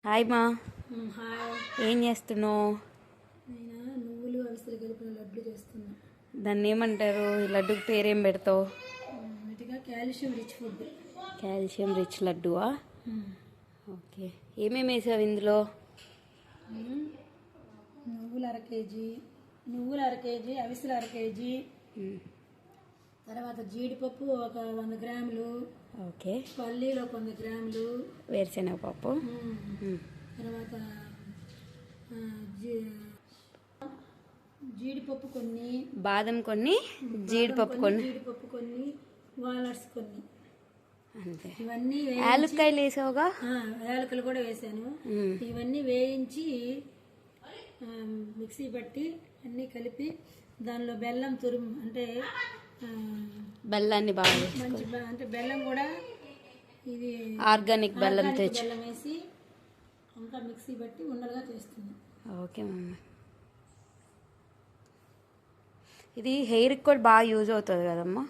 Hi మా. Hi. ఏం చేస్తున్నావు? నేను నువ్వులు అలసలు కలిపిన లడ్డు చేస్తున్నా. దాన్ని ఏమంటారు? ఈ లడ్డుకి పేరేం పెడతావు? వీటిగా calcium rich food. Calcium rich లడ్డువా? ఓకే. ఏమేమి వేసావు ఇందులో? నువ్వులు అర కేజీ, అవిసెలు అర కేజీ, తర్వాత జీడిపప్పు ఒక 100 గ్రాములు, ఓకే, పల్లీలు ఒక 100 గ్రాములు, వేరుశెనగపప్పు, తర్వాత జీడిపప్పు కొన్ని, బాదం కొన్ని, జీడిపప్పు కొన్ని, వాల్నట్స్ కొన్ని, అంతే. ఇవన్నీ యాలక్కాయలు వేసావుగా? యాలకులు కూడా వేసాను. ఇవన్నీ వేయించి మిక్సీ పట్టి అన్నీ కలిపి దానిలో బెల్లం తురుము, అంటే బెల్లాన్ని బాగా మంచి అంటే బెల్లం కూడా ఇది ఆర్గానిక్ బెల్లం తెచ్చి బెల్లం వేసి అంతా మిక్సీ పట్టి ఉండలుగా చేస్తుంది. Okay mummy. ఇది హెయిర్కి కూడా బాగా యూజ్ అవుతుంది కదమ్మా?